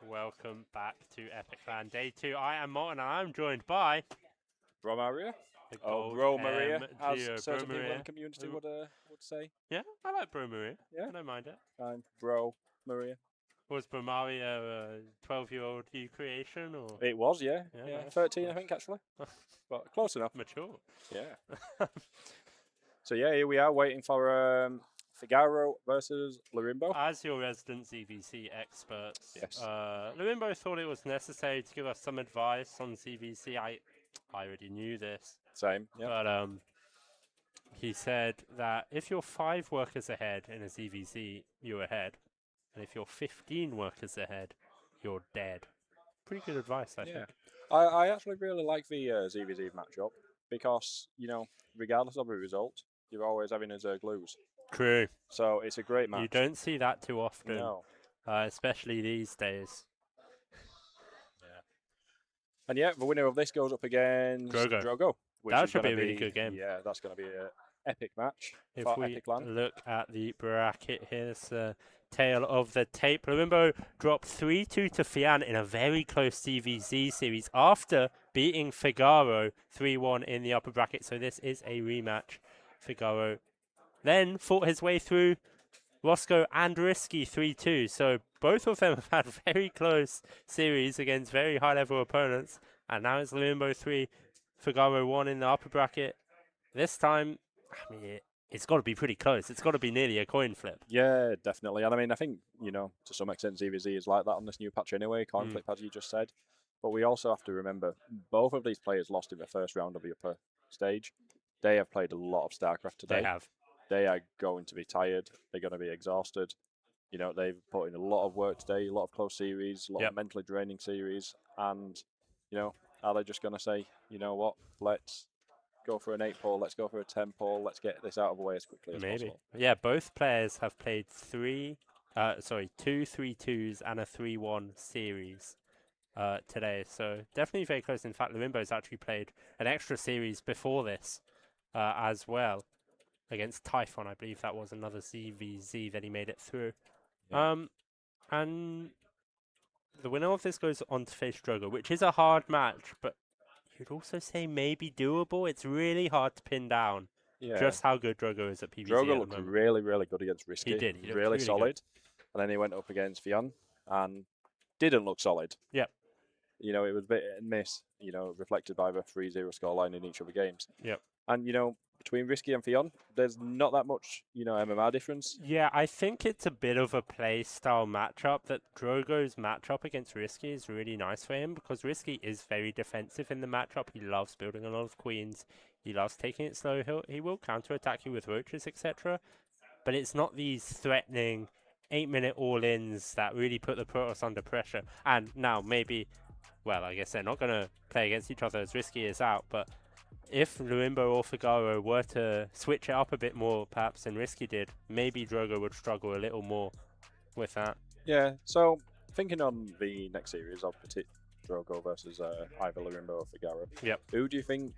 Welcome back to Epic Land Day 2. I am Martin and I'm joined by... Bro Maria? the Oh, Gold Bro Maria, as Geo. certain Bro people in Maria. the community would say. Yeah, I like Bro Maria. Yeah. I don't mind it. I'm Bro Maria. Was Bro Maria a 12-year-old you creation or It was, yeah. Yeah, 13, nice. I think, actually. But close enough. mature? Yeah. So, yeah, here we are waiting for FIGARO versus lorimbo. As your resident ZVC experts, Yes. Lorimbo thought it was necessary to give us some advice on ZVC. I already knew this. Same, yeah. But he said that if you're 5 workers ahead in a ZVZ, you're ahead. And if you're 15 workers ahead, you're dead. Pretty good advice, I think. I actually really like the ZVZ matchup because, regardless of the result, you're always having a Zerg lose. True. So it's a great match. You don't see that too often. No. Especially these days. And yeah, the winner of this goes up against Drogo. That should be a really good game. Yeah, that's going to be an epic match If for we Epic Land. look at the bracket here, it's the tail of the tape. Lorimbo dropped 3-2 to Fian in a very close CVZ series after beating FIGARO 3-1 in the upper bracket. So this is a rematch. FIGARO then fought his way through Roscoe and Risky 3-2. So both of them have had very close series against very high-level opponents. And now it's Lorimbo 3, FIGARO 1 in the upper bracket. This time, I mean, it's got to be pretty close. It's got to be nearly a coin flip. Yeah, definitely. And I mean, I think, to some extent, ZVZ is like that on this new patch anyway, coin flip, as you just said. But we also have to remember, both of these players lost in the first round of the upper stage. They have played a lot of Starcraft today. They have. They are going to be tired. They're going to be exhausted. They've put in a lot of work today, a lot of close series, a lot of mentally draining series. And, are they just going to say, you know what, let's go for an 8-pole, let's go for a 10-pole, let's get this out of the way as quickly as possible. Yeah, both players have played 2 3-2s and a 3-1 series today. So definitely very close. In fact, Lorimbo's actually played an extra series before this as well. Against Typhon, I believe that was another CVZ that he made it through. Yeah. And the winner of this goes on to face Drogo, which is a hard match, but you'd also say maybe doable. It's really hard to pin down just how good Drogo is at PvZ. Drogo looked really, really good against Risky. He did. He looked really solid. Good. And then he went up against Fian and didn't look solid. Yep. It was a bit and miss, reflected by the 3-0 scoreline in each of the games. Yep. And, between Risky and Fian, there's not that much, MMR difference. Yeah, I think it's a bit of a play style matchup. That Drogo's matchup against Risky is really nice for him because Risky is very defensive in the matchup. He loves building a lot of queens. He loves taking it slow. He will counterattack you with roaches, etc. But it's not these threatening 8-minute all-ins that really put the Protoss under pressure. And now maybe, well, I guess they're not going to play against each other as Risky is out, but if Lorimbo or FIGARO were to switch it up a bit more, perhaps, than Risky did, maybe Drogo would struggle a little more with that. Yeah, so thinking on the next series of Drogo versus either Lorimbo or FIGARO, who do you think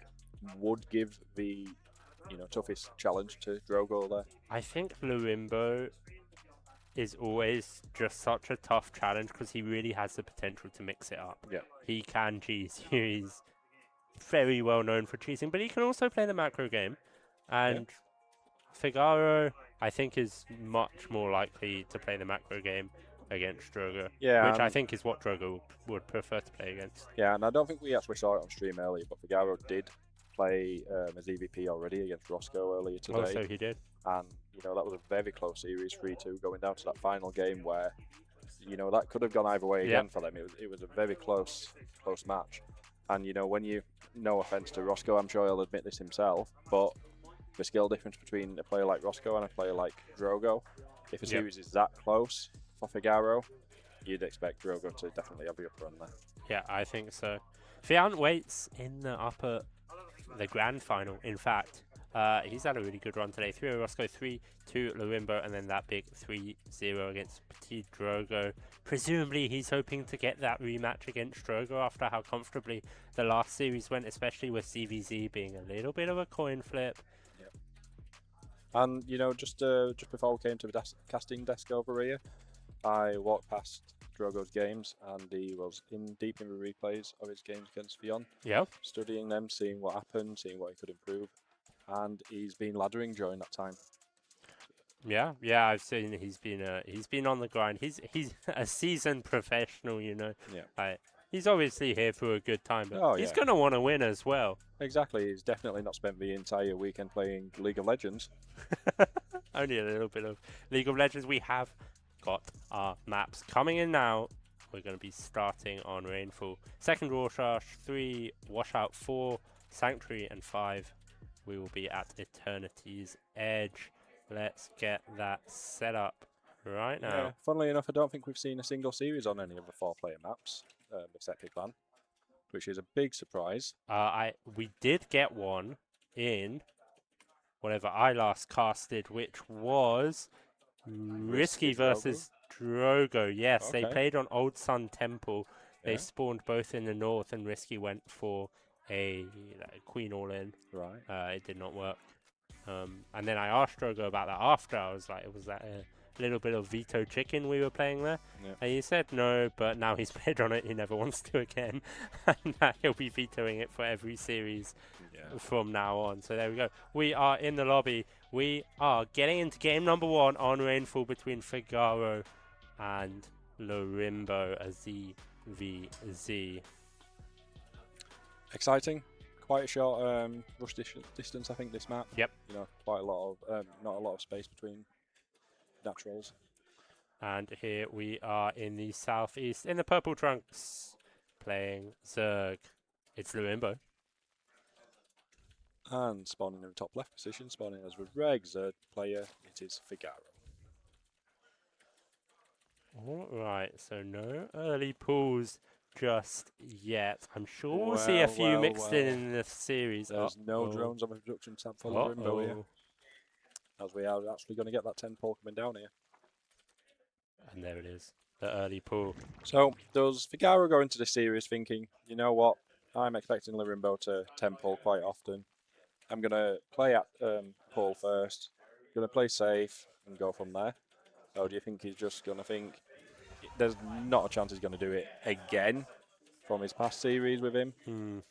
would give the toughest challenge to Drogo there? I think Lorimbo is always just such a tough challenge because he really has the potential to mix it up. Yeah. He can cheese. He's very well known for cheesing, but he can also play the macro game. And FIGARO, I think, is much more likely to play the macro game against Drogo, which I think is what Drogo would prefer to play against. Yeah, and I don't think we actually saw it on stream earlier, but FIGARO did play as EVP already against Roscoe earlier today. Also, he did. And, that was a very close series, 3-2, going down to that final game where, that could have gone either way again for them. It was a very close match. And, when no offense to Roscoe, I'm sure he'll admit this himself, but the skill difference between a player like Roscoe and a player like Drogo, if a series is that close for FIGARO, you'd expect Drogo to definitely have the upper run there. Yeah, I think so. Fian waits in the grand final, in fact. He's had a really good run today. 3-0 Roscoe, 3-2 Lorimbo, and then that big 3-0 against Petit Drogo. Presumably, he's hoping to get that rematch against Drogo after how comfortably the last series went, especially with CVZ being a little bit of a coin flip. Yep. And, just before we came to the casting desk over here, I walked past Drogo's games, and he was deep in the replays of his games against Fionn, Yeah. studying them, seeing what happened, seeing what he could improve, and he's been laddering during that time. Yeah, yeah, I've seen he's been on the grind. He's a seasoned professional, you know. Yeah. Like, he's obviously here for a good time, but Oh, he's yeah. gonna want to win as well. Exactly. He's definitely not spent the entire weekend playing League of Legends. Only a little bit of League of Legends. We have got our maps coming in now. We're going to be starting on Rainfall. Second Rorschach, 3, Washout 4, Sanctuary, and 5. We will be at Eternity's Edge. Let's get that set up right now. Yeah. Funnily enough, I don't think we've seen a single series on any of the 4-player maps with Epic Clan, which is a big surprise. We did get one in whatever I last casted, which was Risky versus Drogo. Yes, Okay. they played on Old Sun Temple. They Yeah. spawned both in the north, and Risky went for a Queen all-in. Right. It did not work. And then I asked Drogo about that after. I was like, was that a little bit of veto chicken we were playing there? Yeah. And he said no, but now he's played on it, he never wants to again. And that he'll be vetoing it for every series from now on. So there we go. We are in the lobby. We are getting into game number 1 on Rainfall between FIGARO and Lorimbo, a ZVZ. Exciting. Quite a short rush distance, I think, this map. Yep. You know, quite a lot of not a lot of space between naturals. And here we are in the southeast, in the purple trunks, playing Zerg. It's Lorimbo. And spawning in the top left position, spawning as with Reg, Zerg player, it is FIGARO. Alright, so no early pulls just yet. I'm sure we'll see a few mixed in the series. There's no drones on the production tab for Lorimbo here. As we are actually going to get that 10 pull coming down here. And there it is, the early pull. So, does FIGARO go into this series thinking, you know what, I'm expecting Lorimbo to 10 pull quite often. I'm going to play at pull first, going to play safe and go from there? Or do you think he's just going to think, there's not a chance he's going to do it again from his past series with him and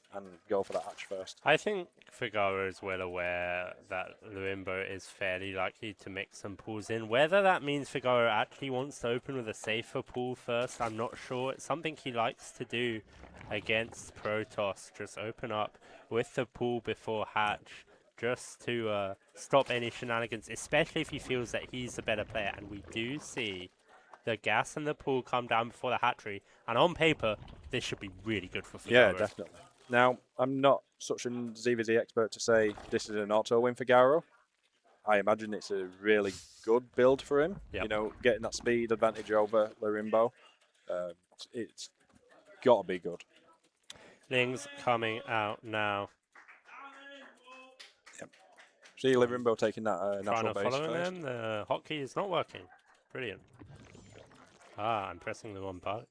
go for that hatch first? I think FIGARO is well aware that Lorimbo is fairly likely to mix some pulls in. Whether that means FIGARO actually wants to open with a safer pull first, I'm not sure. It's something he likes to do against Protoss, just open up with the pull before hatch, just to stop any shenanigans, especially if he feels that he's the better player. And we do see the gas and the pull come down before the hatchery, and on paper this should be really good for FIGARO. Yeah, definitely. Now, I'm not such a ZVZ expert to say this is an auto win for FIGARO. I imagine it's a really good build for him. Yep. You know, getting that speed advantage over Lorimbo. It's got to be good. Lings coming out now. Yep. See Lorimbo taking that natural base Following first. them, the hotkey is not working. Brilliant. I'm pressing the wrong button.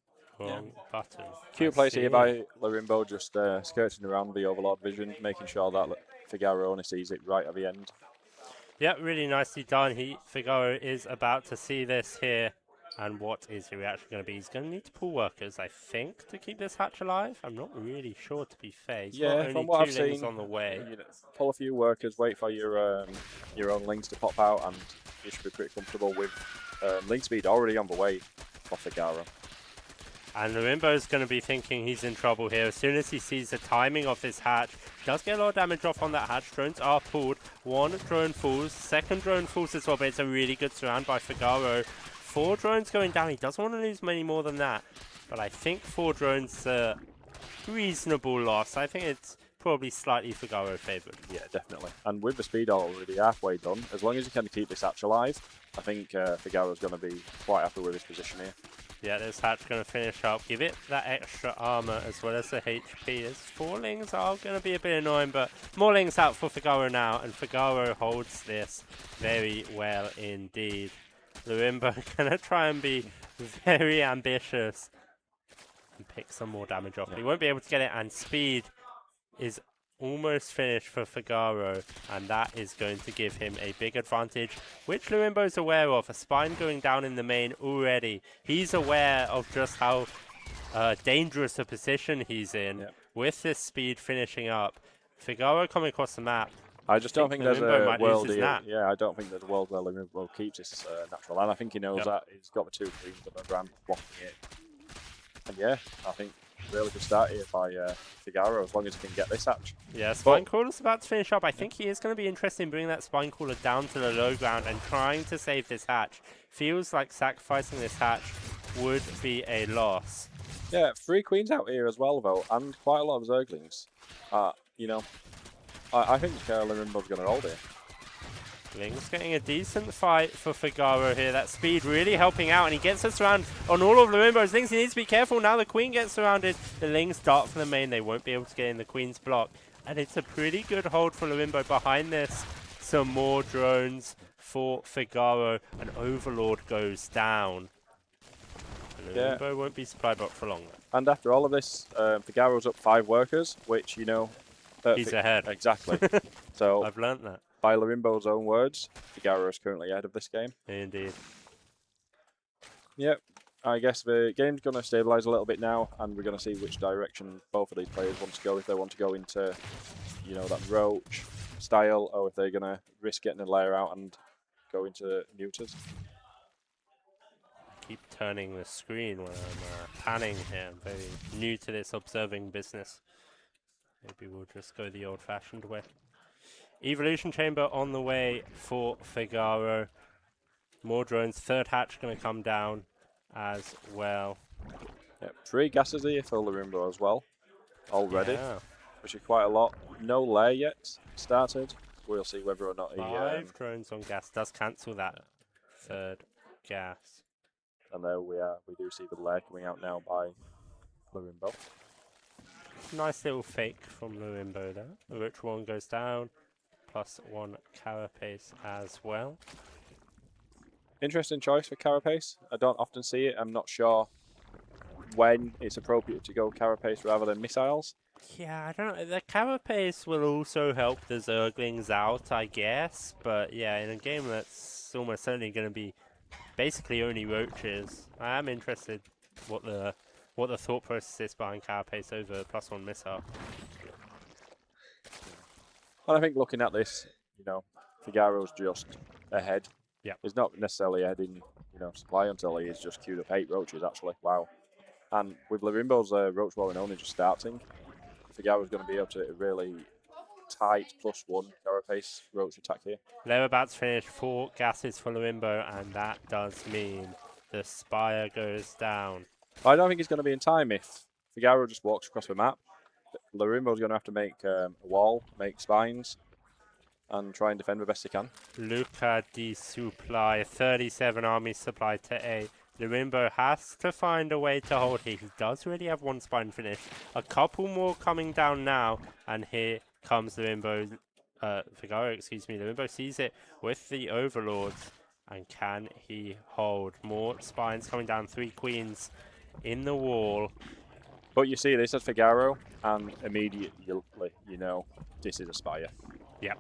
Cute place here by Lorimbo, just skirting around the Overlord vision, making sure that FIGARO only sees it right at the end. Yeah, really nicely done. FIGARO is about to see this here. And what is the reaction going to be? He's going to need to pull workers, I think, to keep this hatch alive. I'm not really sure, to be fair. He's got only from what I've 2 lings seen, on the way. You know, pull a few workers, wait for your own lings to pop out, and you should be pretty comfortable with link speed already on the way for FIGARO. And Lorimbo's going to be thinking he's in trouble here. As soon as he sees the timing of this hatch, does get a lot of damage off on that hatch. Drones are pulled. 1 drone falls. 2nd drone falls as well, but it's a really good surround by FIGARO. 4 drones going down. He doesn't want to lose many more than that. But I think 4 drones reasonable loss. I think it's probably slightly FIGARO favoured. Yeah, definitely. And with the speed already halfway done, as long as you can keep this hatch alive, I think FIGARO's going to be quite happy with his position here. Yeah, this hatch going to finish up. Give it that extra armor as well as the HP. As 4 lings are going to be a bit annoying, but more lings out for FIGARO now, and FIGARO holds this very well indeed. Lorimbo going to try and be very ambitious and pick some more damage off. He won't be able to get it, and speed is almost finished for FIGARO, and that is going to give him a big advantage, which Lorimbo's aware of. A spine going down in the main already. He's aware of just how dangerous a position he's in. Yep. With this speed finishing up, FIGARO coming across the map. I just don't think there's Lorimbo a might lose world his here. nap. Yeah, I don't think there's a world where Lorimbo keeps his natural, and I think he knows that. He's got the 2 queens of the ramp blocking it. And yeah, I think really good start here by FIGARO, as long as he can get this hatch. Yeah, Spine Crawler's about to finish up. I think he is going to be interested in bringing that Spine Crawler down to the low ground and trying to save this hatch. Feels like sacrificing this hatch would be a loss. Yeah, 3 queens out here as well, though, and quite a lot of Zerglings. You know, I think Lorimbo's going to hold here. Ling's getting a decent fight for FIGARO here. That speed really helping out, and he gets us around on all of Lorimbo's Lings. He needs to be careful now. The Queen gets surrounded. The Lings dart for the main. They won't be able to get in the Queen's block. And it's a pretty good hold for Lorimbo. Behind this, some more drones for FIGARO. An Overlord goes down. Lorimbo won't be supply blocked for long. And after all of this, FIGARO's up 5 workers, which, you know... He's ahead. Exactly. So I've learnt that. By Lorimbo's own words, FIGARO is currently ahead of this game. Indeed. Yep. I guess the game's going to stabilise a little bit now, and we're going to see which direction both of these players want to go. If they want to go into, you know, that roach style, or if they're going to risk getting a layer out and go into neuters. Keep turning the screen when I'm panning here. I'm very new to this observing business. Maybe we'll just go the old-fashioned way. Evolution Chamber on the way for FIGARO. More drones. 3rd hatch going to come down as well. Yep. 3 gases here for Lorimbo as well. Already. Yeah. Which is quite a lot. No layer yet started. We'll see whether or not he... 5 drones on gas. Does cancel that 3rd gas. And there we are. We do see the layer coming out now by Lorimbo. Nice little fake from Lorimbo there. The rich one goes down. +1 Carapace as well. Interesting choice for Carapace. I don't often see it. I'm not sure when it's appropriate to go Carapace rather than missiles. Yeah, I don't know. The Carapace will also help the Zerglings out, I guess. But yeah, in a game that's almost certainly going to be basically only roaches, I am interested what the thought process is behind Carapace over +1 missile. And I think looking at this, you know, FIGARO's just ahead. Yeah. He's not necessarily ahead in, you know, supply until he has just queued up 8 roaches, actually. Wow. And with Lorimbo's roach warren only just starting, FIGARO's going to be able to really tight +1 Carapace roach attack here. They're about to finish 4 gases for Lorimbo, and that does mean the Spire goes down. I don't think he's going to be in time if FIGARO just walks across the map. Lorimbo's going to have to make a wall, make spines, and try and defend the best he can. Luca di supply, 37 army supply to A. Lorimbo has to find a way to hold here. He does really have 1 spine finish. A couple more coming down now, and here comes Lorimbo. FIGARO, excuse me. Lorimbo sees it with the Overlords, and can he hold? More spines coming down, 3 queens in the wall. But you see this as FIGARO, and immediately, you know, this is a Spire. Yep.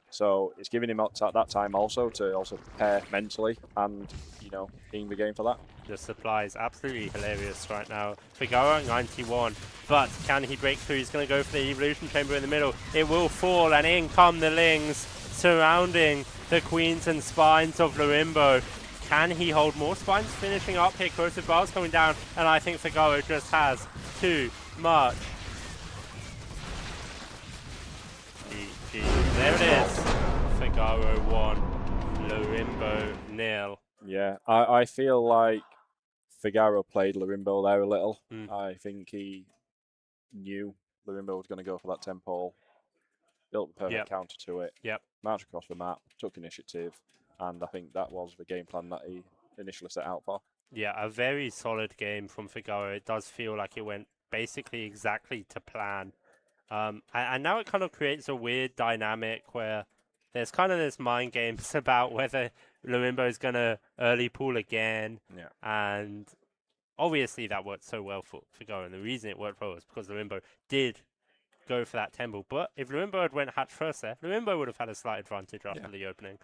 So it's giving him that time also to also prepare mentally and, you know, being the game for that. The supply is absolutely hilarious right now. FIGARO at 91, but can he break through? He's going to go for the Evolution Chamber in the middle. It will fall, and in come the Lings, surrounding the Queens and Spines of Lorimbo. Can he hold more spines finishing up here? Corrosive bars coming down, and I think FIGARO just has too much. GG. There it is. FIGARO 1, Lorimbo 0. Yeah, I feel like FIGARO played Lorimbo there a little. I think he knew Lorimbo was going to go for that tempo, built the perfect counter to it, marched across the map, took initiative, and I think that was the game plan that he initially set out for. Yeah, a very solid game from FIGARO. It does feel like it went basically exactly to plan. And now it kind of creates a weird dynamic where there's kind of this mind games about whether Lorimbo is going to early pull again. Yeah. And obviously that worked so well for FIGARO. And the reason it worked well was because Lorimbo did go for that temple. But if lorimbo had went hatch first there, lorimbo would have had a slight advantage after the opening.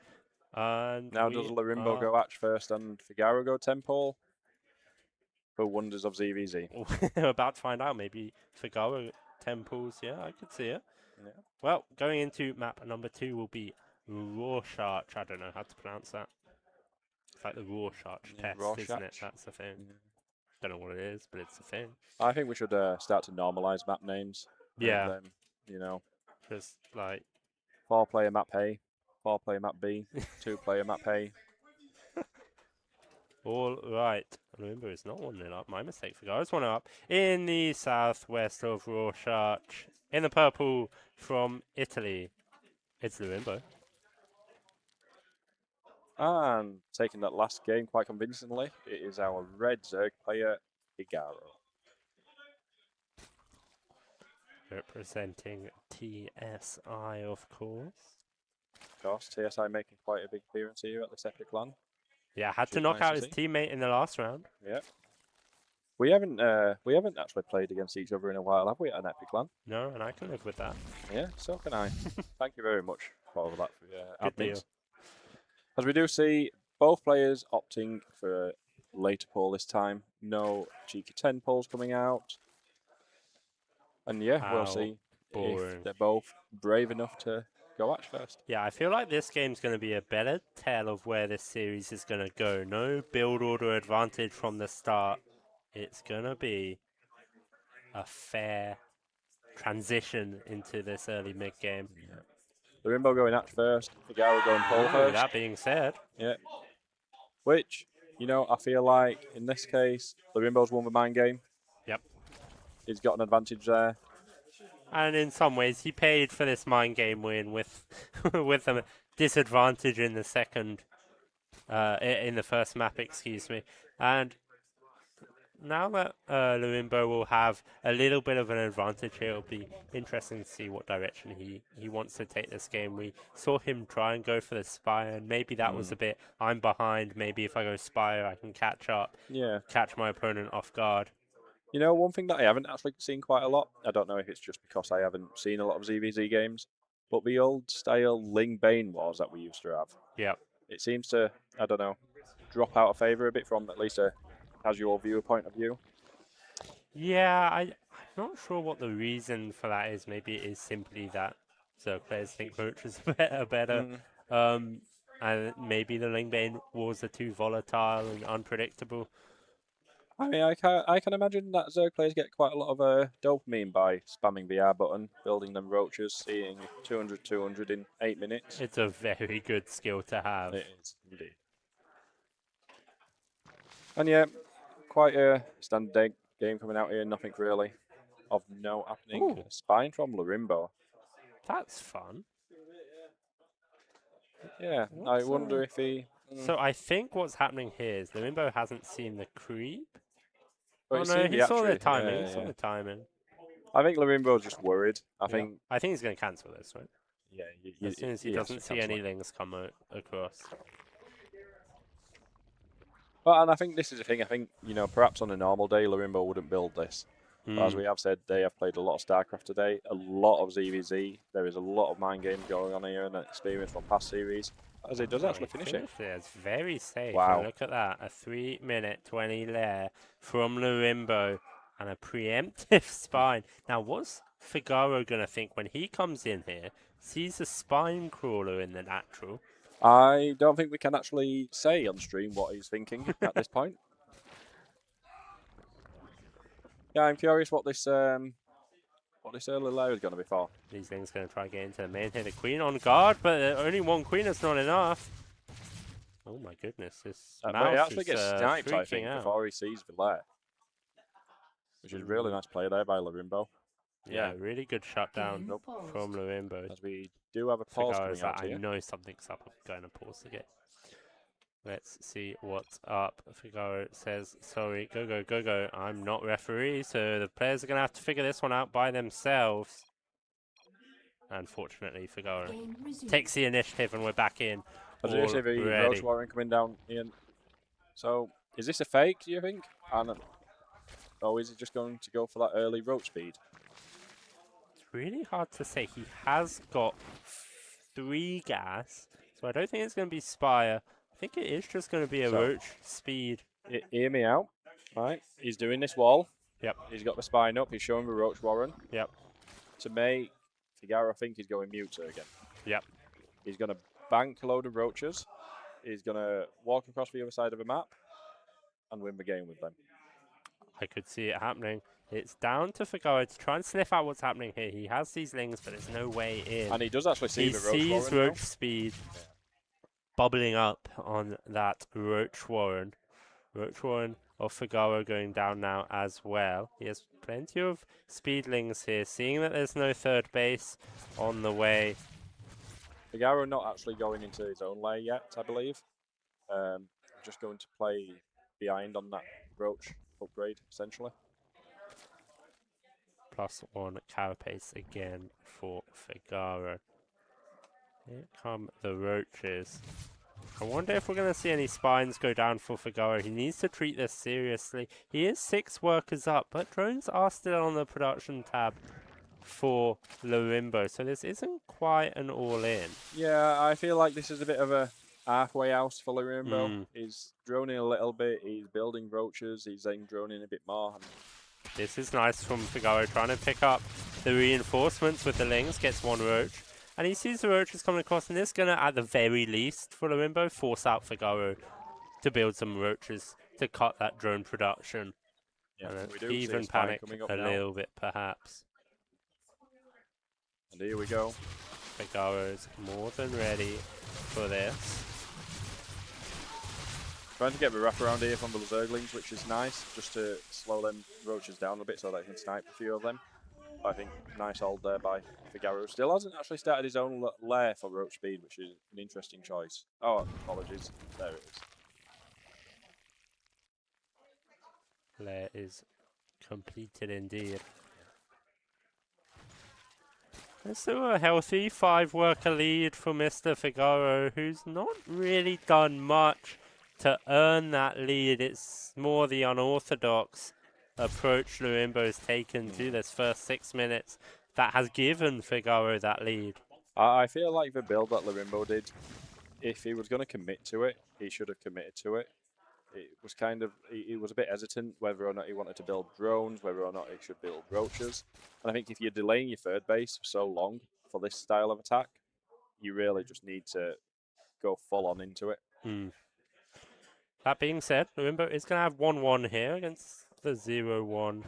And now does lorimbo go hatch first and FIGARO go temple? For wonders of ZVZ. We're about to find out. Maybe FIGARO temples. Yeah, I could see it. Yeah. Well, going into map number 2 will be Rorschach. I don't know how to pronounce that. It's like the Rorschach test, isn't it? That's the thing. Don't know what it is, but it's a thing. I think we should start to normalize map names. Yeah. Them, you know. Just like 4-player map A, 4-player map B, 2-player map A. All right. Remember, it's not 1-0 up. My mistake. FIGARO is 1-0 up in the southwest of Rorschach. In the purple from Italy, it's lorimbo. And taking that last game quite convincingly, it is our red Zerg player, FIGARO. Representing TSI, of course. Of course, TSI making quite a big appearance here at this Epic LAN. Yeah, had to knock out his teammate in the last round. Yeah. We haven't actually played against each other in a while, have we, at an Epic LAN? No, and I can live with that. Yeah, so can I. Thank you very much for all of that. Good deal. As we do see, both players opting for later pull this time. No cheeky 10 pulls coming out. And yeah, we'll see if they're both brave enough to go hatch first. Yeah, I feel like this game's going to be a better tell of where this series is going to go. No build order advantage from the start. It's going to be a fair transition into this early mid-game. Yeah. Lorimbo going hatch first, FIGARO going pull first. That being said. Yeah. Which, you know, I feel like in this case, Lorimbo's won the mind game. Yep. He's got an advantage there. And in some ways, he paid for this mind game win with with a disadvantage in the second, in the first map, excuse me. And now that lorimbo will have a little bit of an advantage here, it'll be interesting to see what direction he wants to take this game. We saw him try and go for the Spire, and maybe that was a bit, I'm behind, maybe if I go Spire, I can catch up, catch my opponent off guard. You know, one thing that I haven't actually seen quite a lot, I don't know if it's just because I haven't seen a lot of ZVZ games, but the old style Ling Bane wars that we used to have. Yeah. It seems to, I don't know, drop out of favour a bit from at least a casual viewer point of view. Yeah, I'm not sure what the reason for that is. Maybe it is simply that Zerg players think Roach are better. And maybe the Ling Bane wars are too volatile and unpredictable. I mean, I can imagine that Zerg players get quite a lot of dopamine by spamming the R button, building them roaches, seeing 200 in 8 minutes. It's a very good skill to have. It is, indeed. And yeah, quite a standard game coming out here, nothing really of note happening. Ooh. Spine from lorimbo. That's fun. Yeah, I wonder if he... So I think what's happening here is lorimbo hasn't seen the creep. Well, oh no, he saw the timing. He saw the timing. I think Lorimbo's just worried. I think he's going to cancel this, right? Yeah. As soon as he doesn't see any lings come across. Well, and I think this is the thing. I think, you know, perhaps on a normal day, Lorimbo wouldn't build this. But as we have said, they have played a lot of StarCraft today, a lot of ZVZ. There is a lot of mind games going on here and experience from past series. As it does actually finish it. It's very safe. Wow. Look at that. A 3-minute 20 lair from Lorimbo and a preemptive spine. Now, what's FIGARO going to think when he comes in here, sees a spine crawler in the natural? I don't think we can actually say on stream what he's thinking at this point. Yeah, I'm curious what this early layer is going to be for. These things going to try to get into the main here. The queen on guard, but only one queen is not enough. Oh my goodness, this mouse he actually gets sniped, I think, out. before he sees the lair. Which is really nice play there by Lorimbo. Yeah, really good shutdown from Lorimbo. As we do have a pause coming out here. I know something's up. I'm going to pause again. Let's see what's up. FIGARO says, sorry, go. I'm not referee, so the players are going to have to figure this one out by themselves. Unfortunately, FIGARO takes the initiative and we're back in. As you see the Roach Warren coming down, Ian. So, is this a fake, do you think? Or is it just going to go for that early roach speed? It's really hard to say. He has got 3 gas, so I don't think it's going to be Spire. I think it is just going to be a Roach speed. Hear me out, right? He's doing this wall. Yep. He's got the spine up. He's showing the Roach Warren. Yep. To make FIGARO think he's going Mute again. Yep. He's going to bank a load of Roaches. He's going to walk across the other side of the map and win the game with them. I could see it happening. It's down to FIGARO to try and sniff out what's happening here. He has these lings, but there's no way in. And he does actually see the Roach Warren. He sees Roach speed bubbling up on that Roach Warren. Roach Warren of FIGARO going down now as well. He has plenty of speedlings here, seeing that there's no third base on the way. FIGARO not actually going into his own lair yet, I believe. Just going to play behind on that Roach upgrade, essentially. +1 carapace again for FIGARO. Here come the Roaches. I wonder if we're going to see any spines go down for FIGARO. He needs to treat this seriously. He is 6 workers up, but drones are still on the production tab for lorimbo, so this isn't quite an all-in. Yeah, I feel like this is a bit of a halfway house for lorimbo. He's droning a little bit, he's building Roaches, he's then droning a bit more. This is nice from FIGARO, trying to pick up the reinforcements with the lings, gets 1 Roach. And he sees the Roaches coming across, and this is going to, at the very least, for lorimbo, force out FIGARO to build some Roaches to cut that drone production. Yeah, and we do even see Spine panic a little bit, perhaps. And here we go. FIGARO is more than ready for this. Trying to get the wraparound here from the Zerglings, which is nice, just to slow them Roaches down a bit so that he can snipe a few of them. I think nice hold there by FIGARO. Still hasn't actually started his own lair for Roach speed, which is an interesting choice. Oh, apologies. There it is. Lair is completed indeed. There's still a healthy 5 worker lead for Mr. FIGARO, who's not really done much to earn that lead. It's more the unorthodox approach lorimbo's taken to this first 6 minutes that has given FIGARO that lead. I feel like the build that lorimbo did, if he was going to commit to it, he should have committed to it. It was kind of, he was a bit hesitant whether or not he wanted to build drones, whether or not he should build Roaches. And I think if you're delaying your third base for so long for this style of attack, you really just need to go full on into it. That being said, lorimbo is going to have 1-1 here against the 0-1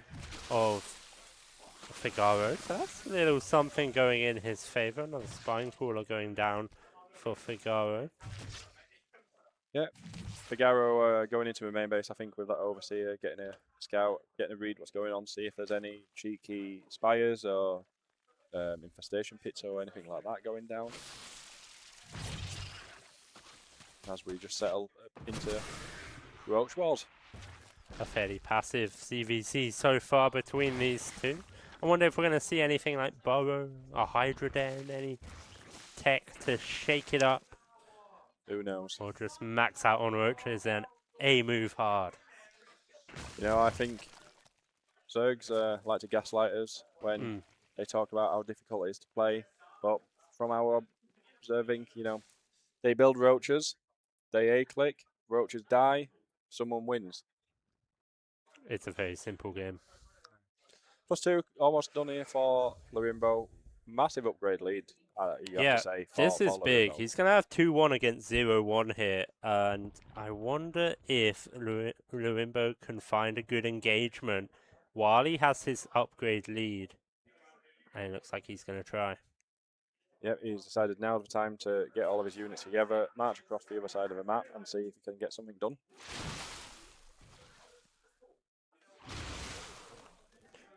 of FIGARO. So that's a little something going in his favor. Another spine crawler going down for FIGARO. Yeah, FIGARO going into the main base, I think, with that Overseer, getting a scout, getting a read what's going on, see if there's any cheeky spires or infestation pits or anything like that going down. As we just settle into Roach walls. A fairly passive CVC so far between these two. I wonder if we're going to see anything like Burrow or Hydra Den, any tech to shake it up. Who knows? Or just max out on Roaches and move hard. You know, I think Zergs like to gaslight us when they talk about how difficult it is to play. But from our observing, you know, they build Roaches, they A-click, Roaches die, someone wins. It's a very simple game. +2, almost done here for lorimbo. Massive upgrade lead, you have to say. This is big. He's going to have 2-1 against 0-1 here. And I wonder if lorimbo can find a good engagement while he has his upgrade lead. And it looks like he's going to try. Yep, he's decided now's the time to get all of his units together, march across the other side of the map and see if he can get something done.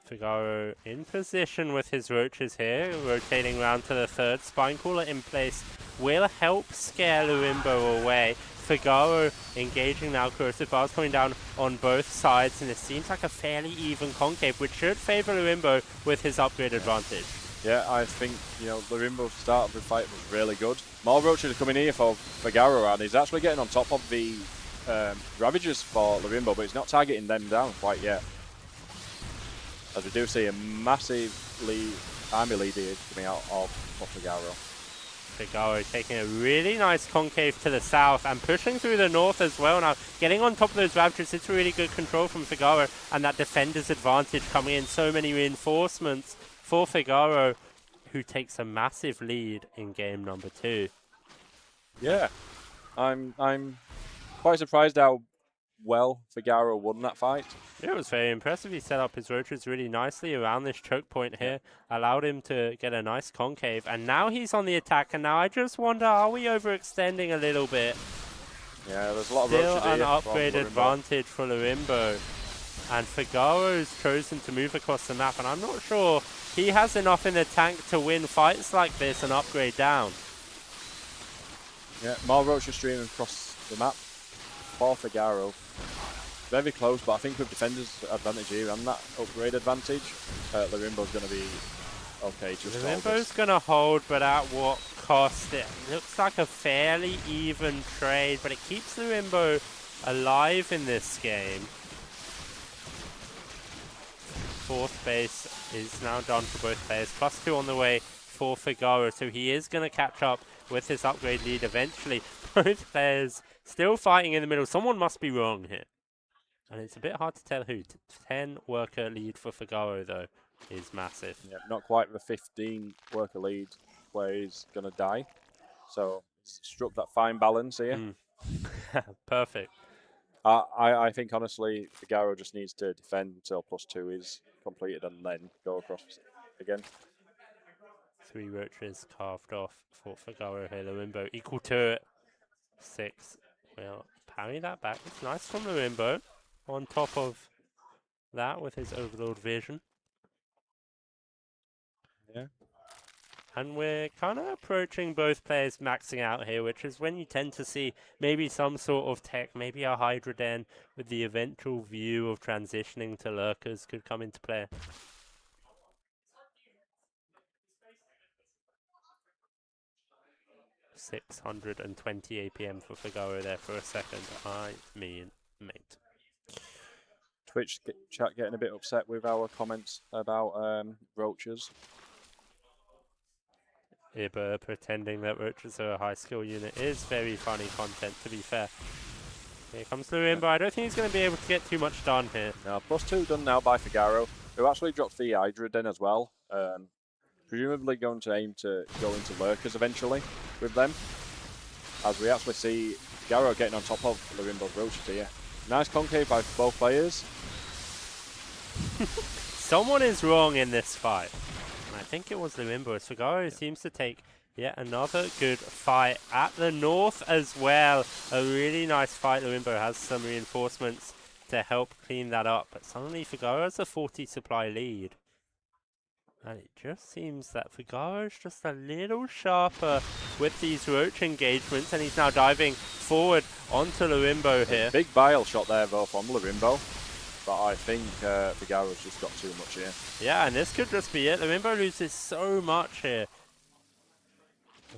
FIGARO in position with his Roaches here, rotating round to the third. Spine Crawler in place will help scare lorimbo away. FIGARO engaging now, corrosive bars coming down on both sides, and it seems like a fairly even concave, which should favour lorimbo with his upgrade advantage. Yeah, I think, you know, lorimbo's start of the fight was really good. More Roaches are coming here for FIGARO, and he's actually getting on top of the Ravagers for lorimbo, but he's not targeting them down quite yet. As we do see a massively army leader is coming out of FIGARO. FIGARO taking a really nice concave to the south and pushing through the north as well now. Getting on top of those Raptors, it's really good control from FIGARO, and that defender's advantage coming in. So many reinforcements for FIGARO, who takes a massive lead in game number 2. Yeah, I'm quite surprised how well FIGARO won that fight. It was very impressive. He set up his roaches really nicely around this choke point here, allowed him to get a nice concave, and now he's on the attack, and now I just wonder, are we overextending a little bit? Yeah, there's a lot of Still roaches an here upgrade from Lorimbo. advantage for lorimbo, and FIGARO's chosen to move across the map, and I'm not sure he has enough in the tank to win fights like this and upgrade down. Yeah, more roaches streaming across the map for FIGARO. Very close, but I think with defenders advantage here and that upgrade advantage, Lorimbo's going to be okay. Lorimbo's going to hold, but at what cost? It looks like a fairly even trade, but it keeps Lorimbo alive in this game. 4th base is now done for both players. +2 on the way for FIGARO, so he is going to catch up with his upgrade lead eventually. Both players still fighting in the middle. Someone must be wrong here. And it's a bit hard to tell who. 10 worker lead for FIGARO, though, is massive. Yeah, not quite the 15 worker lead where he's going to die. So struck that fine balance here. Perfect. I think, honestly, FIGARO just needs to defend until +2 is completed and then go across again. 3 roaches carved off for FIGARO here. Lorimbo equal to it. 6 will parry that back. It's nice from Lorimbo. On top of that with his Overlord vision. Yeah. And we're kind of approaching both players maxing out here, which is when you tend to see maybe some sort of tech, maybe a Hydra Den with the eventual view of transitioning to lurkers could come into play. $620 APM for FIGARO there for a second. I mean, mate. Twitch chat getting a bit upset with our comments about roaches. Iber pretending that roaches are a high skill unit is very funny content, to be fair. Here comes Lorimbo. I don't think he's going to be able to get too much done here. Now, +2 done now by FIGARO, who actually dropped the Hydra Den as well. Presumably going to aim to go into lurkers eventually with them. As we actually see FIGARO getting on top of Lorimbo's roaches here. Nice concave by both players. Someone is wrong in this fight. And I think it was Lorimbo. FIGARO seems to take yet another good fight at the north as well. A really nice fight. Lorimbo has some reinforcements to help clean that up. But suddenly FIGARO has a 40 supply lead. And it just seems that FIGARO's just a little sharper with these roach engagements. And he's now diving forward onto Lorimbo here. Big bile shot there though from Lorimbo. But I think FIGARO's just got too much here. Yeah, and this could just be it. Lorimbo loses so much here.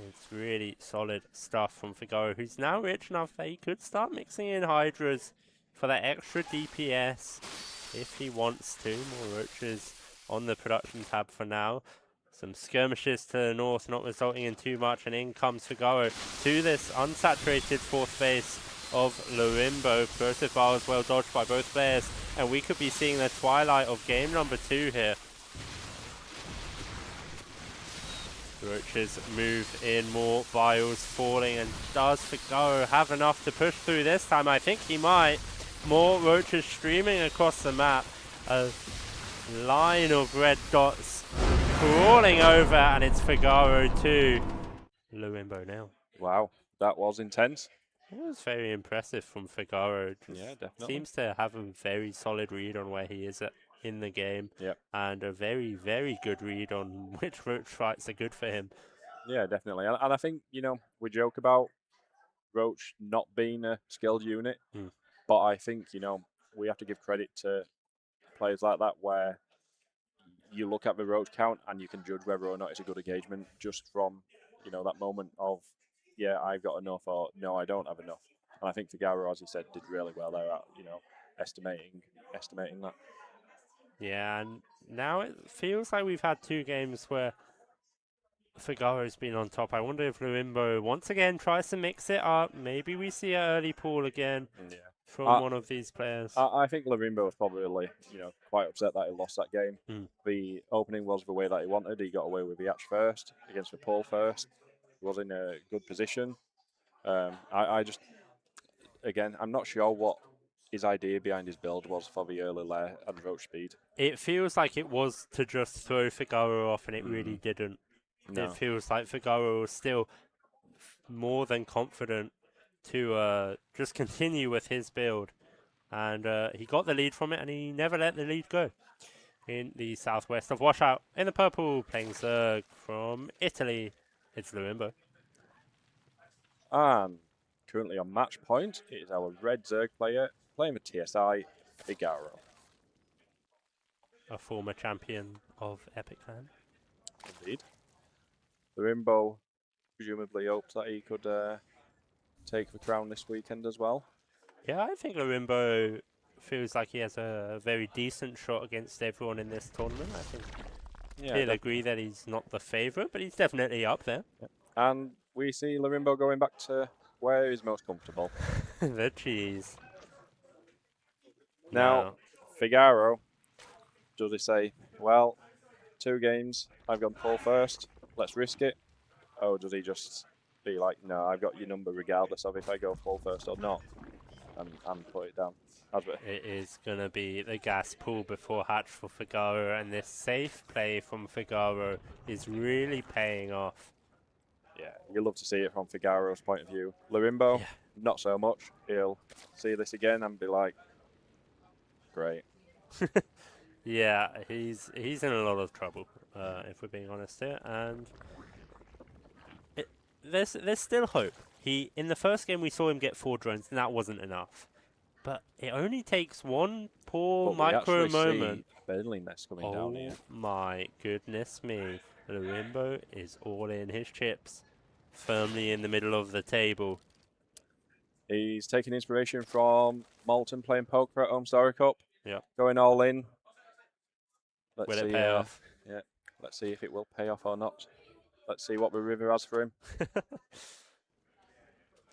It's really solid stuff from FIGARO, who's now rich enough that he could start mixing in Hydras for that extra DPS if he wants to. More roaches on the production tab for now. Some skirmishes to the north, not resulting in too much, and in comes FIGARO to this unsaturated 4th base of Lorimbo. Explosive bar was well dodged by both players, and we could be seeing the twilight of game number 2 here. The roaches move in, more biles falling, and does FIGARO have enough to push through this time? I think he might. More roaches streaming across the map. A line of red dots crawling over, and it's FIGARO 2. Lorimbo now. Wow, that was intense. It was very impressive from FIGARO. Yeah, definitely. Seems to have a very solid read on where he is at in the game. Yep. And a very, very good read on which roach fights are good for him. Yeah, definitely. And I think, you know, we joke about Roach not being a skilled unit, but I think, you know, we have to give credit to players like that where you look at the Roach count and you can judge whether or not it's a good engagement just from, you know, that moment of, yeah, I've got enough, or no, I don't have enough. And I think FIGARO, as he said, did really well there at, you know, estimating that. Yeah, and now it feels like we've had 2 games where Figaro's been on top. I wonder if Lorimbo once again tries to mix it up. Maybe we see an early pull again from one of these players. I think Lorimbo was probably, quite upset that he lost that game. The opening was the way that he wanted. He got away with the Hatch first, against the pull first. He was in a good position. I just, again, I'm not sure what his idea behind his build was for the early lair and roach speed. It feels like it was to just throw Figaro off, and it really didn't. No. It feels like Figaro was still more than confident to just continue with his build. And he got the lead from it, and he never let the lead go. In the southwest of Washout, in the purple, playing Zerg from Italy, it's Lorimbo. And currently on match point, it is our red Zerg player playing with TSI, FIGARO. A former champion of Epic Fan. Indeed. Lorimbo presumably hopes that he could take the crown this weekend as well. Yeah, I think Lorimbo feels like he has a very decent shot against everyone in this tournament. I think he'll agree that he's not the favourite, but he's definitely up there. Yep. And we see Lorimbo going back to where he's most comfortable. The cheese. Now, Figaro, does he say, well, 2 games, I've gone pull first, let's risk it? Or does he just be like, no, I've got your number regardless of if I go full first or not, and put it down? It is going to be the gas pull before hatch for Figaro, and this safe play from Figaro is really paying off. Yeah, you love to see it from Figaro's point of view. Lorimbo, not so much. He'll see this again and be like, great. Yeah, he's in a lot of trouble, if we're being honest here, and there's still hope. In the first game we saw him get 4 drones, and that wasn't enough. But it only takes one poor micro moment. Baneling nest coming down here. Oh my goodness me. Lorimbo is all in his chips, firmly in the middle of the table. He's taking inspiration from Molten playing poker at Home Story Cup. Yeah. Going all in. Let's Will see, it pay off? Yeah. Let's see if it will pay off or not. Let's see what the river has for him.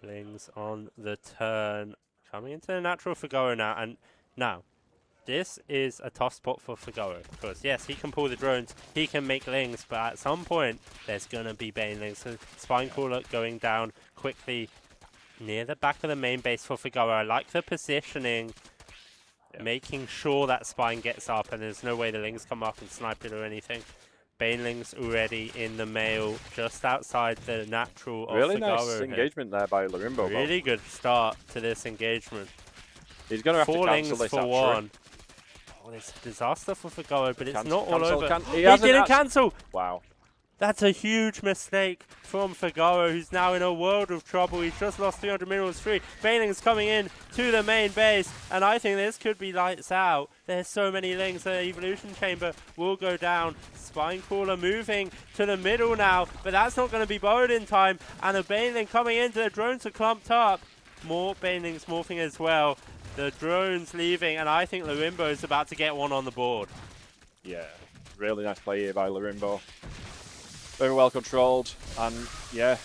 Lings on the turn. Coming into the natural Figaro now. And now, this is a tough spot for Figaro. Because, yes, he can pull the drones. He can make Lings. But at some point, there's going to be Banelings. So Spinecrawler going down quickly near the back of the main base for Figaro. I like the positioning. Yeah. Making sure that Spine gets up. And there's no way the Lings come up and snipe it or anything. Banelings already in the mail, just outside the natural of really Figaro. Nice engagement there by Lorimbo. Really good start to this engagement. He's going to have to cancel this for 1. Oh, it's a disaster for Figaro, but it's not all over. He didn't cancel! Wow. That's a huge mistake from Figaro, who's now in a world of trouble. He's just lost 300 minerals free. Banelings coming in to the main base, and I think this could be lights out. There's so many Lings. The Evolution Chamber will go down. Spinecrawler moving to the middle now, but that's not going to be borrowed in time. And a Baneling coming in. The drones are clumped up. More Banelings morphing as well. The drones leaving, and I think Lorimbo is about to get one on the board. Yeah, really nice play here by Lorimbo. Very well controlled, and yeah.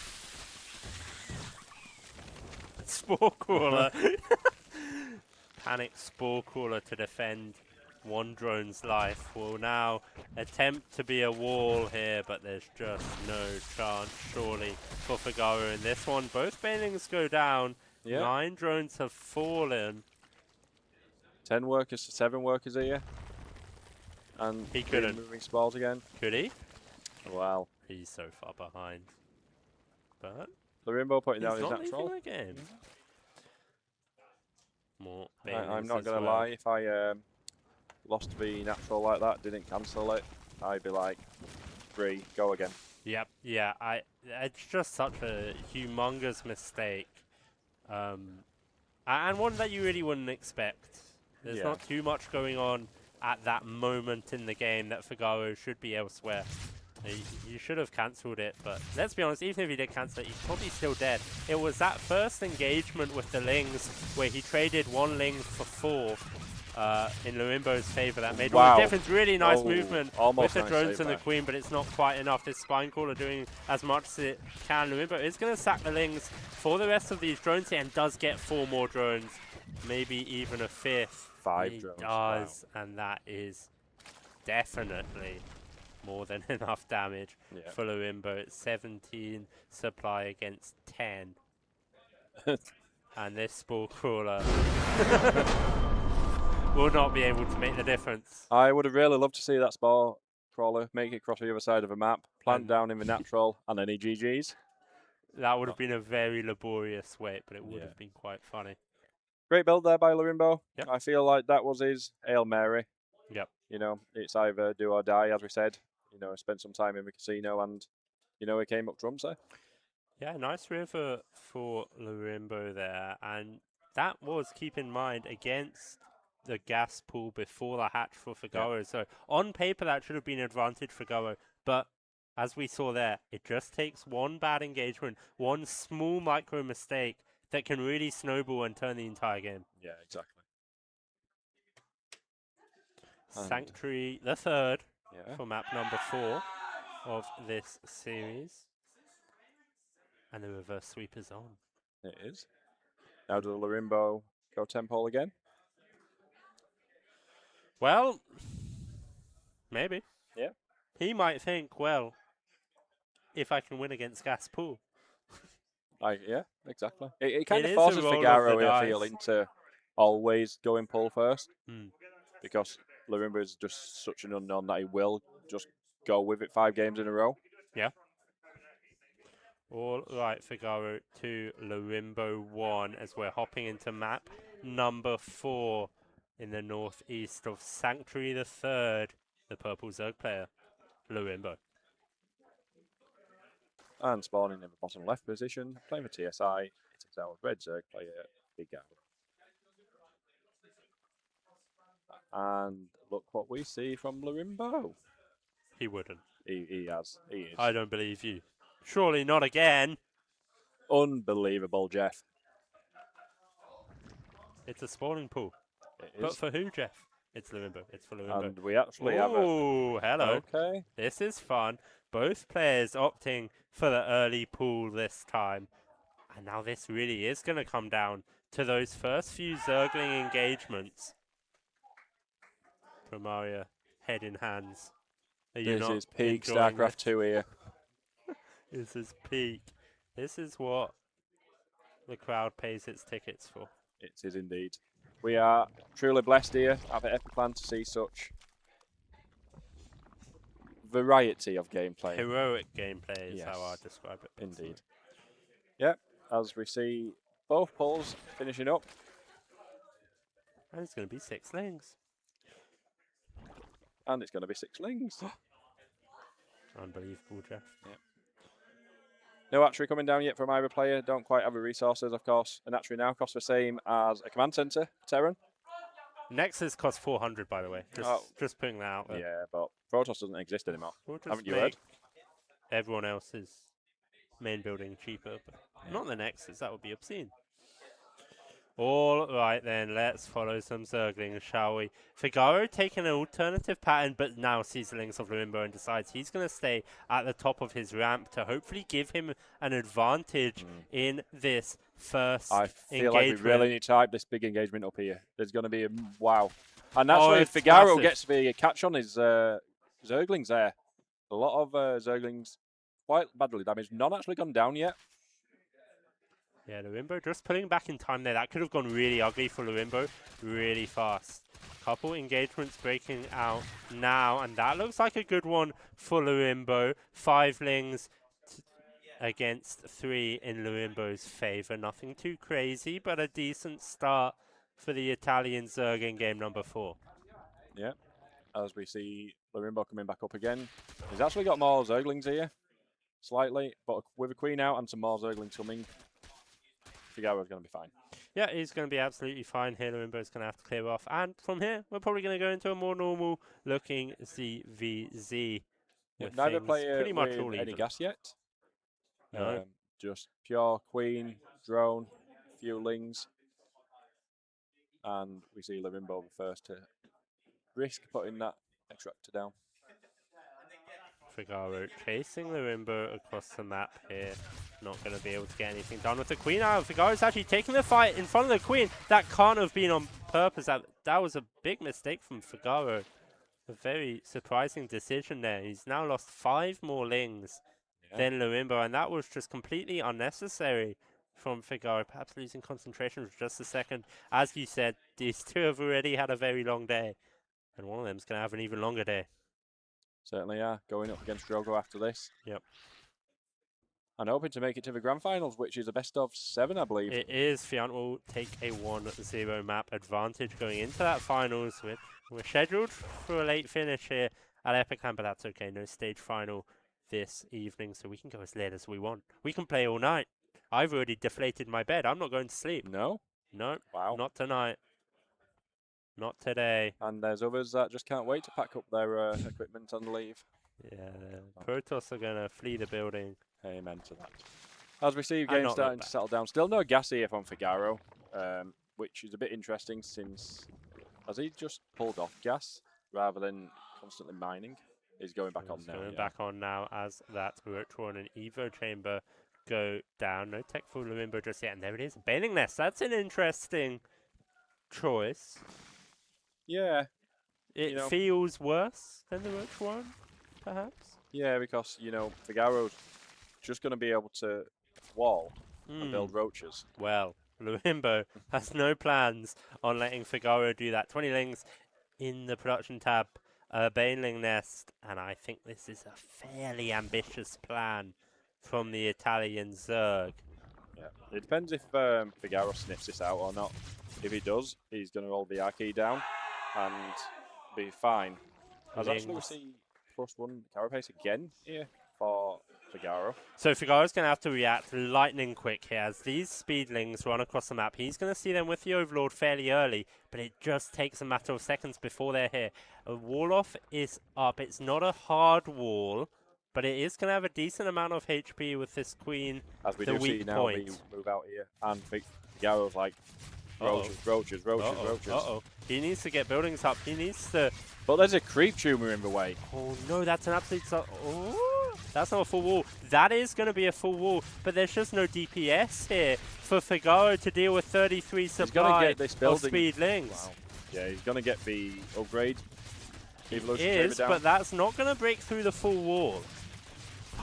Spore Crawler. Panic Spore Crawler to defend one drone's life. Will now attempt to be a wall here, but there's just no chance, surely, for Figaro in this one. Both Banelings go down. Yeah. 9 drones have fallen. 10 workers to 7 workers here. And he couldn't. Moving spawns again. Could he? Wow. He's so far behind. But Lorimbo putting down his natural. natural. Again. More I'm not going to lie, if I lost the natural like that, didn't cancel it, I'd be like, 3, go again. Yep, yeah, it's just such a humongous mistake. And one that you really wouldn't expect. There's not too much going on at that moment in the game that Figaro should be elsewhere. You should have cancelled it, but let's be honest, even if he did cancel it, he's probably still dead. It was that first engagement with the Lings where he traded 1 Ling for 4 in Lorimbo's favour. That made all Wow. the difference. Really nice Oh, movement almost with the nice drones save and the there. queen, but it's not quite enough. This spine caller doing as much as it can. Lorimbo is going to sack the Lings for the rest of these drones here and does get 4 more drones, maybe even a 5th. 5 he drones. does, and that is definitely more than enough damage Yeah. for Lorimbo. It's 17 supply against 10. And this spore crawler will not be able to make the difference. I would have really loved to see that spore crawler make it across the other side of a map, plant And down in the natural, and any GGs. that would have been a very laborious wait, but it would Yeah. have been quite funny. Great build there by Lorimbo. Yep. I feel like that was his Hail Mary. Yep. You know, it's either do or die, as we said. You know, spent some time in the casino and, you know, he came up trumps there. Yeah, nice river for Lorimbo there. And that was, keep in mind, against the gas pool before the hatch for FIGARO. So on paper, that should have been an advantage for FIGARO. But as we saw there, it just takes one bad engagement, one small micro mistake that can really snowball and turn the entire game. Yeah, exactly. Sanctuary the third Yeah. for map number 4 of this series. And the reverse sweep is on. It is. Now does Lorimbo go temple again? Well, maybe. Yeah. He might think, well, if I can win against gas pool. Yeah, exactly. It kind It of is a forces roll of FIGARO, the I feel, dice. into always going pull first. Hmm. Because Lorimbo is just such an unknown that he will just go with it 5 games in a row. Yeah. All right, FIGARO 2, Lorimbo 1, as we're hopping into map number 4 in the northeast of Sanctuary the Third, the purple Zerg player, Lorimbo. And spawning in the bottom left position, playing for TSI, it is our red Zerg player, FIGARO. And look what we see from Lorimbo. He wouldn't. He is. I don't believe you. Surely not again. Unbelievable, Jeff. It's a spawning pool. It But is. for who, Jeff? It's Lorimbo. It's for Lorimbo. And we actually have a... Oh, hello. Okay. This is fun. Both players opting for the early pool this time. And now this really is going to come down to those first few Zergling engagements. Primaria, head in hands. Are you This not is peak enjoying Starcraft this? 2 here. This is peak. This is what the crowd pays its tickets for. It is indeed. We are truly blessed here at the EPIC to see such variety of gameplay. Heroic gameplay is how I Yes. describe it. Indeed. Yep, as we see both pulls finishing up. And it's going to be 6 lings. And it's going to be 6 lings. Unbelievable, Jeff. Yep. No archery coming down yet from either player. Don't quite have the resources, of course. And archery now costs the same as a command center, Terran. Nexus costs 400, by the way. Just putting that out there. Yeah, but Protoss doesn't exist anymore. We'll just Haven't you make heard? everyone else's main building cheaper, but not the Nexus. That would be obscene. All right, then. Let's follow some Zerglings, shall we? FIGARO taking an alternative pattern, but now sees the links of Lorimbo and decides he's going to stay at the top of his ramp to hopefully give him an advantage in this first I feel engagement. like we really need to hype this big engagement up here. There's going to be a wow. And actually, it's FIGARO massive. gets the catch on his Zerglings there. A lot of Zerglings quite badly damaged. None actually gone down yet. Yeah, Lorimbo just pulling back in time there. That could have gone really ugly for Lorimbo really fast. Couple engagements breaking out now, and that looks like a good one for Lorimbo. 5 lings against 3 in Lorimbo's favor. Nothing too crazy, but a decent start for the Italian Zerg in game number 4. Yeah, as we see Lorimbo coming back up again. He's actually got more Zerglings here, slightly, but with a queen out and some more Zerglings coming, FIGARO's going to be fine. Yeah, he's going to be absolutely fine here. Lorimbo's going to have to clear off. And from here, we're probably going to go into a more normal looking ZVZ. Yeah, with neither things player pretty much with all any even. gas yet. No. Just pure queen, drone, few lings. And we see lorimbo first to risk putting that extractor down. FIGARO chasing lorimbo across the map here. Not going to be able to get anything done with the queen out. FIGARO's actually taking the fight in front of the queen. That can't have been on purpose. That was a big mistake from FIGARO. A very surprising decision there. He's now lost 5 more lings than lorimbo, and that was just completely unnecessary from FIGARO. Perhaps losing concentration for just a second. As you said, these two have already had a very long day, and one of them's going to have an even longer day. Certainly are. Going up against Drogo after this. Yep. And hoping to make it to the grand finals, which is a best of 7, I believe. It is. Fiant will take a 1-0 map advantage going into that finals. We're scheduled for a late finish here at EPIC, but that's okay. No stage final this evening, so we can go as late as we want. We can play all night. I've already deflated my bed. I'm not going to sleep. No? No. Wow. Not tonight. Not today. And there's others that just can't wait to pack up their equipment and leave. Yeah, Protoss are going to flee the building. Amen to that. As we see, games starting to settle down. Still no gas here from FIGARO, which is a bit interesting since has he just pulled off gas rather than constantly mining? He's going back on now. Going back on now as that Roach and Evo Chamber go down. No tech for lorimbo just yet, and there it is. Baneling Nest. That's an interesting choice. Yeah. It feels worse than the Roach one, perhaps? Yeah, because, FIGARO's just going to be able to wall and build roaches. Well, lorimbo has no plans on letting FIGARO do that. 20 lings in the production tab, Baneling Nest, and I think this is a fairly ambitious plan from the Italian Zerg. Yeah, it depends if FIGARO sniffs this out or not. If he does, he's going to roll the R key down and be fine. As actually we see +1 carapace again here for FIGARO. So FIGARO's going to have to react lightning quick here as these speedlings run across the map. He's going to see them with the Overlord fairly early, but it just takes a matter of seconds before they're here. A wall-off is up. It's not a hard wall, but it is going to have a decent amount of HP with this queen. As we do see now, we move out here, and FIGARO's like, roaches. He needs to get buildings up. He needs to... But there's a creep tumor in the way. Oh no, that's an absolute... That's not a full wall. That is going to be a full wall, but there's just no DPS here for FIGARO to deal with 33 supply of speedlings. Wow. Yeah, he's going to get the upgrade. He is, but that's not going to break through the full wall.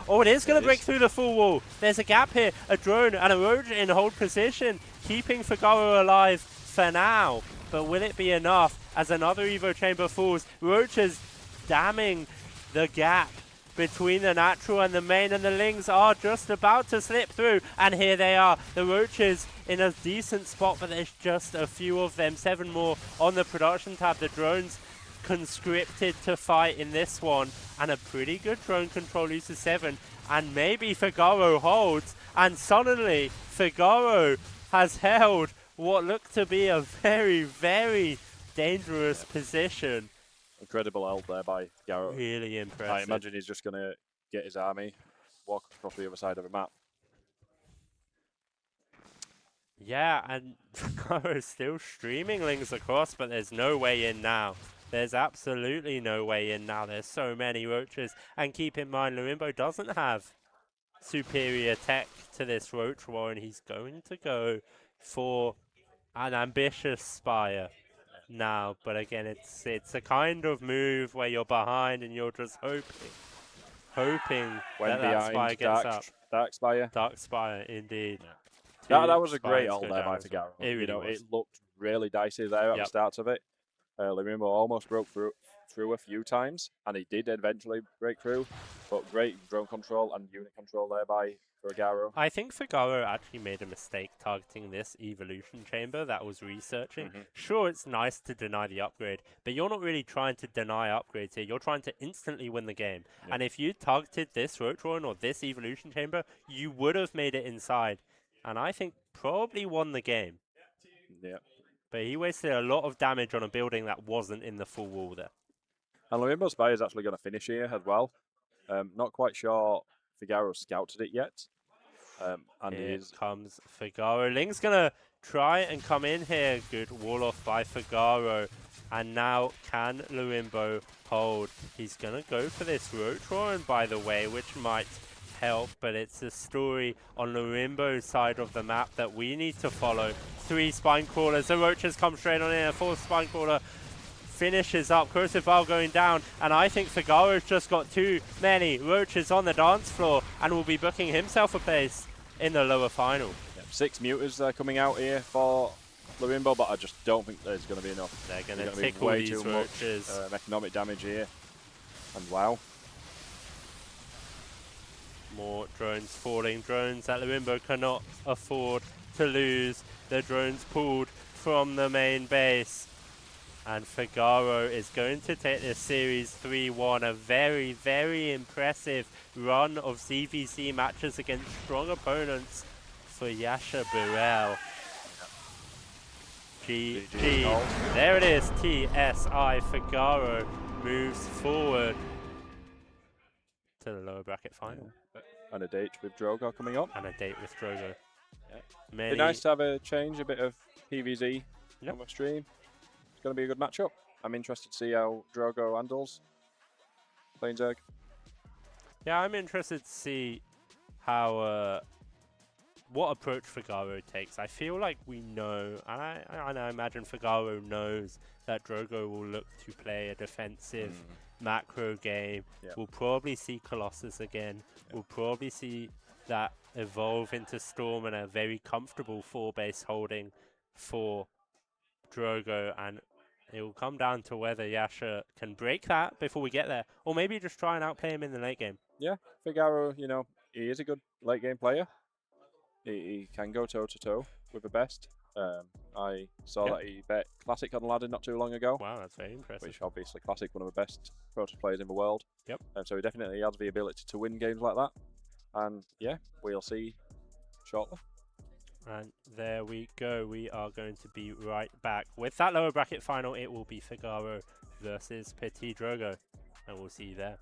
Oh, it is going to break through the full wall. There's a gap here. A drone and a roach in hold position, keeping FIGARO alive for now. But will it be enough as another Evo Chamber falls? Roaches damming the gap between the natural and the main, and the lings are just about to slip through. And here they are. The roaches in a decent spot, but there's just a few of them. 7 more on the production tab. The drones conscripted to fight in this one, and a pretty good drone control loses 7, and maybe FIGARO holds, and suddenly FIGARO has held what looked to be a very, very dangerous position. Incredible hold there by FIGARO. Really impressive. I imagine he's just going to get his army, walk across the other side of the map. Yeah, and FIGARO is still streaming lings across, but there's no way in now. There's absolutely no way in now. There's so many roaches. And keep in mind, lorimbo doesn't have superior tech to this roach war, and he's going to go for an ambitious spire now. But again, it's a kind of move where you're behind and you're just hoping when that spire gets up. Dark spire. Dark spire, indeed. Yeah. That was a great hold there by FIGARO. It really it looked really dicey there at the start of it. lorimbo almost broke through a few times, and he did eventually break through, but great drone control and unit control there by FIGARO. I think FIGARO actually made a mistake targeting this evolution chamber that was researching. Sure, it's nice to deny the upgrade, but you're not really trying to deny upgrades here. You're trying to instantly win the game. And if you targeted this roach run or this evolution chamber, you would have made it inside. And I think probably won the game. Yeah. But he wasted a lot of damage on a building that wasn't in the full wall there. And lorimbo spire is actually going to finish here as well. Not quite sure FIGARO scouted it yet. And here comes FIGARO. Ling's going to try and come in here. Good wall off by FIGARO. And now can lorimbo hold? He's going to go for this Roach, by the way, which might help, but it's a story on lorimbo's side of the map that we need to follow. 3 spine crawlers. The Roaches come straight on in. A 4th spine crawler finishes up. Corrosive Valve going down, and I think FIGARO's just got too many Roaches on the dance floor and will be booking himself a place in the lower final. Yep, 6 muters coming out here for lorimbo, but I just don't think there's going to be enough. They're going to tickle these Roaches. Economic damage here, and wow. More drones falling. Drones that lorimbo cannot afford to lose. The drones pulled from the main base. And FIGARO is going to take this series 3-1. A very, very impressive run of CVC matches against strong opponents for Yasha Burrell. GG. There it is. TSI. FIGARO moves forward to the lower bracket final. And a date with Drogo coming up. And a date with Drogo. Yeah. Be nice to have a change, a bit of PvZ on the stream. It's going to be a good matchup. I'm interested to see how Drogo handles Planesburg. Yeah, I'm interested to see how what approach FIGARO takes. I feel like we know, and I imagine FIGARO knows that Drogo will look to play a defensive macro game. We'll probably see Colossus again. We'll probably see that evolve into Storm and a very comfortable 4-base holding for Drogo, and it will come down to whether Yasha can break that before we get there, or maybe just try and outplay him in the late game. Yeah, FIGARO, you know, he is a good late game player. He can go toe-to-toe with the best. I saw that he bet Classic on Aladdin not too long ago. Wow, that's very impressive. Which obviously Classic, one of the best Protoss players in the world. Yep. So he definitely has the ability to win games like that. And yeah, we'll see shortly. And there we go. We are going to be right back with that lower bracket final. It will be FIGARO versus Petit Drogo, and we'll see you there.